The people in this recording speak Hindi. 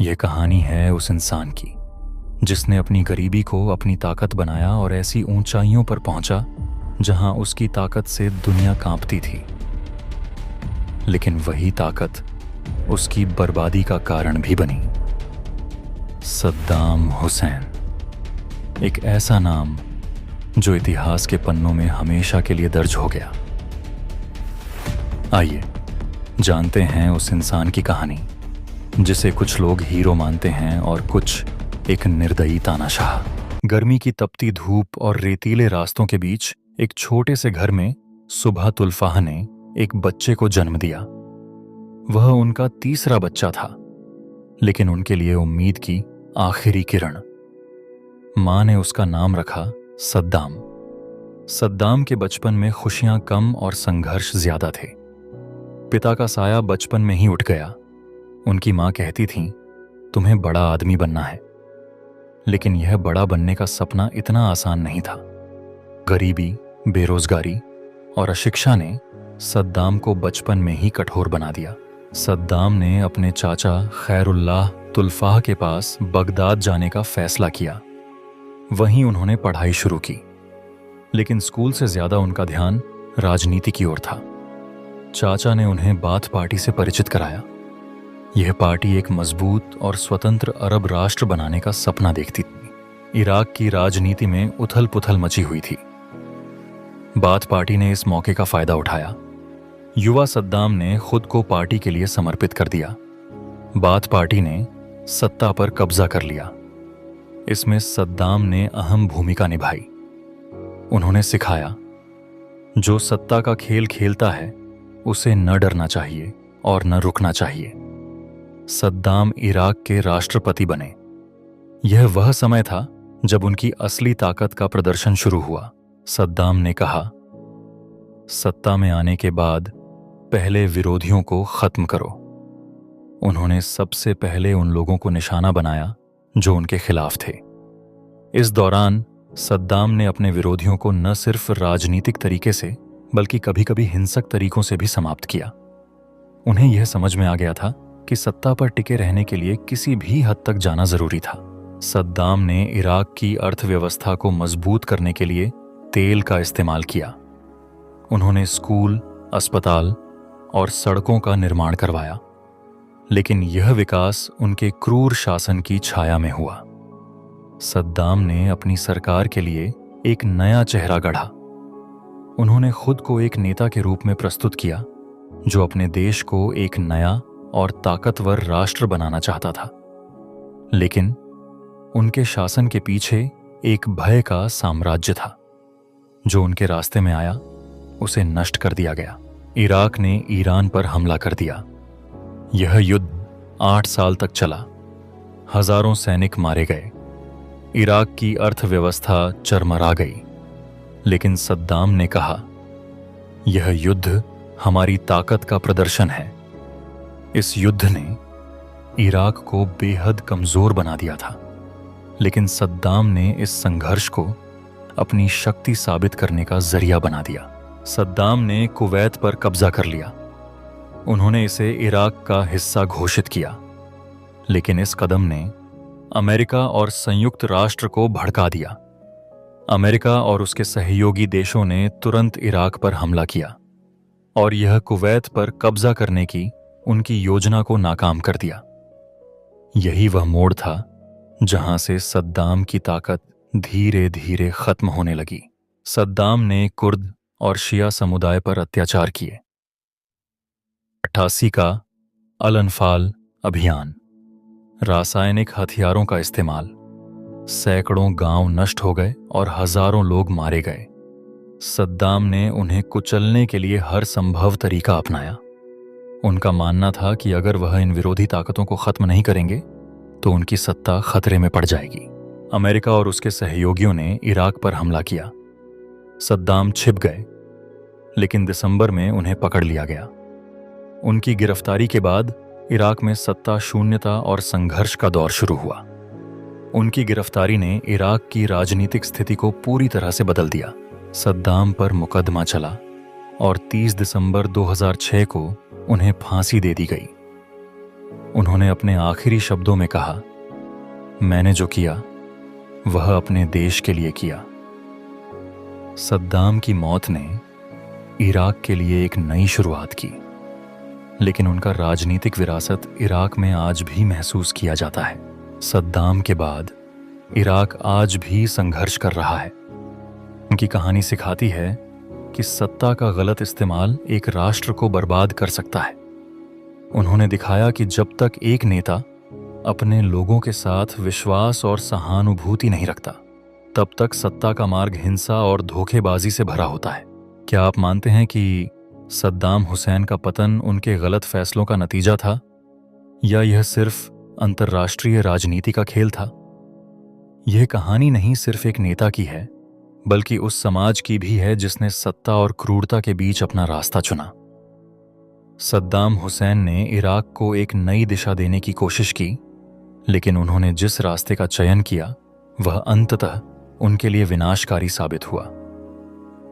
यह कहानी है उस इंसान की जिसने अपनी गरीबी को अपनी ताकत बनाया और ऐसी ऊंचाइयों पर पहुंचा जहां उसकी ताकत से दुनिया कांपती थी। लेकिन वही ताकत उसकी बर्बादी का कारण भी बनी। सद्दाम हुसैन, एक ऐसा नाम जो इतिहास के पन्नों में हमेशा के लिए दर्ज हो गया। आइए जानते हैं उस इंसान की कहानी जिसे कुछ लोग हीरो मानते हैं और कुछ एक निर्दयी तानाशाह। गर्मी की तपती धूप और रेतीले रास्तों के बीच एक छोटे से घर में सुबह तुल्फाह ने एक बच्चे को जन्म दिया। वह उनका तीसरा बच्चा था, लेकिन उनके लिए उम्मीद की आखिरी किरण। मां ने उसका नाम रखा सद्दाम। सद्दाम के बचपन में खुशियां कम और संघर्ष ज्यादा थे। पिता का साया बचपन में ही उठ गया। उनकी मां कहती थी, तुम्हें बड़ा आदमी बनना है। लेकिन यह बड़ा बनने का सपना इतना आसान नहीं था। गरीबी, बेरोजगारी और अशिक्षा ने सद्दाम को बचपन में ही कठोर बना दिया। सद्दाम ने अपने चाचा खैरुल्लाह तुल्फाह के पास बगदाद जाने का फैसला किया। वहीं उन्होंने पढ़ाई शुरू की, लेकिन स्कूल से ज्यादा उनका ध्यान राजनीति की ओर था। चाचा ने उन्हें बाथ पार्टी से परिचित कराया। यह पार्टी एक मजबूत और स्वतंत्र अरब राष्ट्र बनाने का सपना देखती थी। इराक की राजनीति में उथल पुथल मची हुई थी। बाथ पार्टी ने इस मौके का फायदा उठाया। युवा सद्दाम ने खुद को पार्टी के लिए समर्पित कर दिया। बाथ पार्टी ने सत्ता पर कब्जा कर लिया। इसमें सद्दाम ने अहम भूमिका निभाई। उन्होंने सिखाया, जो सत्ता का खेल खेलता है उसे न डरना चाहिए और न रुकना चाहिए। सद्दाम इराक के राष्ट्रपति बने। यह वह समय था जब उनकी असली ताकत का प्रदर्शन शुरू हुआ। सद्दाम ने कहा, सत्ता में आने के बाद पहले विरोधियों को खत्म करो। उन्होंने सबसे पहले उन लोगों को निशाना बनाया जो उनके खिलाफ थे। इस दौरान सद्दाम ने अपने विरोधियों को न सिर्फ राजनीतिक तरीके से बल्कि कभी-कभी हिंसक तरीकों से भी समाप्त किया। उन्हें यह समझ में आ गया था कि सत्ता पर टिके रहने के लिए किसी भी हद तक जाना जरूरी था। सद्दाम ने इराक की अर्थव्यवस्था को मजबूत करने के लिए तेल का इस्तेमाल किया। उन्होंने स्कूल, अस्पताल और सड़कों का निर्माण करवाया। लेकिन यह विकास उनके क्रूर शासन की छाया में हुआ। सद्दाम ने अपनी सरकार के लिए एक नया चेहरा गढ़ा। उन्होंने खुद को एक नेता के रूप में प्रस्तुत किया जो अपने देश को एक नया और ताकतवर राष्ट्र बनाना चाहता था। लेकिन उनके शासन के पीछे एक भय का साम्राज्य था। जो उनके रास्ते में आया उसे नष्ट कर दिया गया। इराक ने ईरान पर हमला कर दिया। यह युद्ध 8 साल तक चला। हजारों सैनिक मारे गए। इराक की अर्थव्यवस्था चरमरा गई। लेकिन सद्दाम ने कहा, यह युद्ध हमारी ताकत का प्रदर्शन है। इस युद्ध ने इराक को बेहद कमजोर बना दिया था, लेकिन सद्दाम ने इस संघर्ष को अपनी शक्ति साबित करने का जरिया बना दिया। सद्दाम ने कुवैत पर कब्जा कर लिया। उन्होंने इसे इराक का हिस्सा घोषित किया। लेकिन इस कदम ने अमेरिका और संयुक्त राष्ट्र को भड़का दिया। अमेरिका और उसके सहयोगी देशों ने तुरंत इराक पर हमला किया और यह कुवैत पर कब्जा करने की उनकी योजना को नाकाम कर दिया। यही वह मोड़ था जहां से सद्दाम की ताकत धीरे धीरे खत्म होने लगी। सद्दाम ने कुर्द और शिया समुदाय पर अत्याचार किए। 88 का अल-अनफाल अभियान, रासायनिक हथियारों का इस्तेमाल, सैकड़ों गांव नष्ट हो गए और हजारों लोग मारे गए। सद्दाम ने उन्हें कुचलने के लिए हर संभव तरीका अपनाया। उनका मानना था कि अगर वह इन विरोधी ताकतों को खत्म नहीं करेंगे तो उनकी सत्ता खतरे में पड़ जाएगी। अमेरिका और उसके सहयोगियों ने इराक पर हमला किया। सद्दाम छिप गए, लेकिन दिसंबर में उन्हें पकड़ लिया गया। उनकी गिरफ्तारी के बाद इराक में सत्ता शून्यता और संघर्ष का दौर शुरू हुआ। उनकी गिरफ्तारी ने इराक की राजनीतिक स्थिति को पूरी तरह से बदल दिया। सद्दाम पर मुकदमा चला और 30 दिसंबर 2006 को उन्हें फांसी दे दी गई। उन्होंने अपने आखिरी शब्दों में कहा, मैंने जो किया वह अपने देश के लिए किया। सद्दाम की मौत ने इराक के लिए एक नई शुरुआत की, लेकिन उनका राजनीतिक विरासत इराक में आज भी महसूस किया जाता है। सद्दाम के बाद इराक आज भी संघर्ष कर रहा है। उनकी कहानी सिखाती है कि सत्ता का गलत इस्तेमाल एक राष्ट्र को बर्बाद कर सकता है। उन्होंने दिखाया कि जब तक एक नेता अपने लोगों के साथ विश्वास और सहानुभूति नहीं रखता, तब तक सत्ता का मार्ग हिंसा और धोखेबाजी से भरा होता है। क्या आप मानते हैं कि सद्दाम हुसैन का पतन उनके गलत फैसलों का नतीजा था, या यह सिर्फ अंतर्राष्ट्रीय राजनीति का खेल था? यह कहानी नहीं सिर्फ एक नेता की है, बल्कि उस समाज की भी है जिसने सत्ता और क्रूरता के बीच अपना रास्ता चुना। सद्दाम हुसैन ने इराक को एक नई दिशा देने की कोशिश की, लेकिन उन्होंने जिस रास्ते का चयन किया वह अंततः उनके लिए विनाशकारी साबित हुआ।